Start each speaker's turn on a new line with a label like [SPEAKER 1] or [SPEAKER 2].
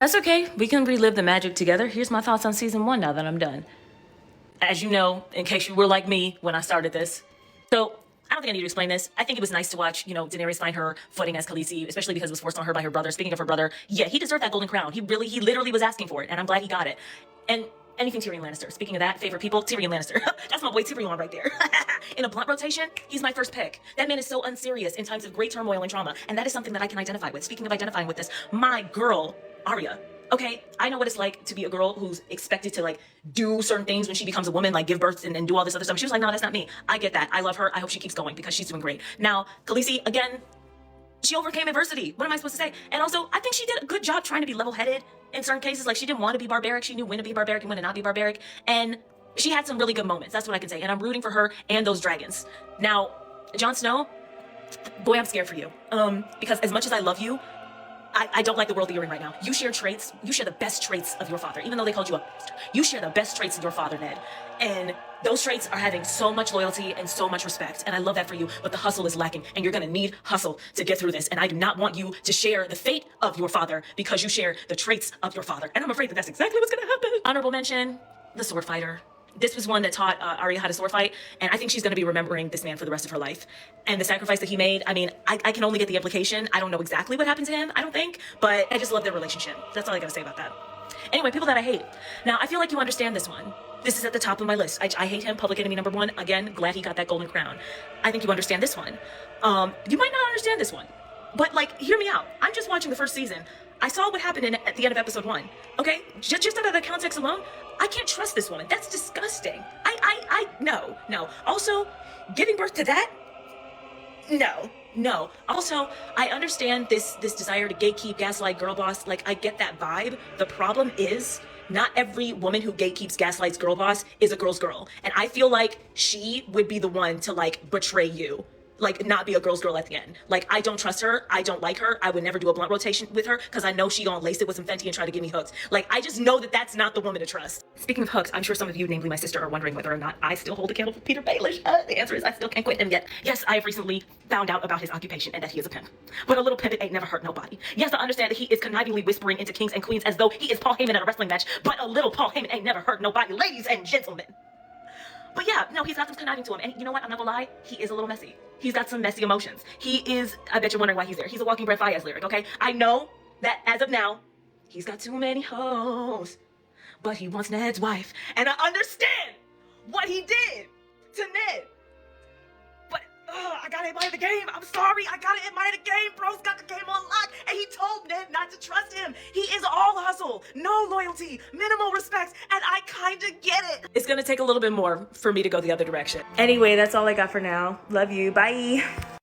[SPEAKER 1] That's okay. We can relive the magic together. Here's my thoughts on season 1 now that I'm done. As you know, in case you were like me when I started this. So, I don't think I need to explain this. I think it was nice to watch, Daenerys find her footing as Khaleesi, especially because it was forced on her by her brother. Speaking of her brother, yeah, he deserved that golden crown. He literally was asking for it, and I'm glad he got it. And anything Tyrion Lannister. Speaking of that, favorite people, Tyrion Lannister. That's my boy Tyrion right there. In a blunt rotation, he's my first pick. That man is so unserious in times of great turmoil and trauma, and that is something that I can identify with. Speaking of identifying with this, my girl, Arya. Okay, I know what it's like to be a girl who's expected to like do certain things when she becomes a woman, like give birth and do all this other stuff. She was like, no, that's not me. I get that. I love her. I hope she keeps going because she's doing great. Now, Khaleesi, again, she overcame adversity. What am I supposed to say? And also, I think she did a good job trying to be level-headed in certain cases. Like, she didn't want to be barbaric. She knew when to be barbaric and when to not be barbaric. And she had some really good moments. That's what I can say. And I'm rooting for her and those dragons. Now, Jon Snow, boy, I'm scared for you. Because as much as I love you, I don't like the world that you're in right now. You share the best traits of your father. Even though they called you a bastard, you share the best traits of your father, Ned. And those traits are having so much loyalty and so much respect. And I love that for you, but the hustle is lacking. And you're gonna need hustle to get through this. And I do not want you to share the fate of your father because you share the traits of your father. And I'm afraid that that's exactly what's gonna happen. Honorable mention, the sword fighter. This was one that taught Arya how to sword fight, and I think she's going to be remembering this man for the rest of her life. And the sacrifice that he made, I mean, I can only get the implication. I don't know exactly what happened to him, I don't think, but I just love their relationship. That's all I got to say about that. Anyway, people that I hate. Now, I feel like you understand this one. This is at the top of my list. I hate him, public enemy number 1. Again, glad he got that golden crown. I think you understand this one. You might not understand this one, but like, hear me out. I'm just watching the first season. I saw what happened at the end of episode 1. Okay, just out of the context alone, I can't trust this woman. That's disgusting. No. Also, giving birth to that? No. Also, I understand this desire to gatekeep, gaslight, girl boss. Like, I get that vibe. The problem is, not every woman who gatekeeps, gaslights, girl boss is a girl's girl. And I feel like she would be the one to like betray you. Like, not be a girl's girl at the end. Like, I don't trust her. I don't like her. I would never do a blunt rotation with her because I know she gonna lace it with some Fenty and try to give me hooks. Like, I just know that that's not the woman to trust. Speaking of hooks, I'm sure some of you, namely my sister, are wondering whether or not I still hold a candle for Peter Baelish. The answer is I still can't quit him yet. Yes, I have recently found out about his occupation and that he is a pimp. But a little pimp ain't never hurt nobody. Yes, I understand that he is connivingly whispering into kings and queens as though he is Paul Heyman at a wrestling match, but a little Paul Heyman ain't never hurt nobody, ladies and gentlemen. But yeah, no, he's got some conniving to him. And you know what? I'm not gonna lie. He is a little messy. He's got some messy emotions. He is, I bet you're wondering why he's there. He's a walking Brett Fayez lyric, okay? I know that as of now, he's got too many hoes, but he wants Ned's wife. And I understand what he did to Ned. But I gotta admire the game. I'm sorry. I gotta admire the game. Bro's got the game on lock. And he told Ned not to trust him. He is all hustle, no loyalty, minimal respect. And I kinda get it. It's gonna take a little bit more for me to go the other direction. Anyway, that's all I got for now. Love you. Bye.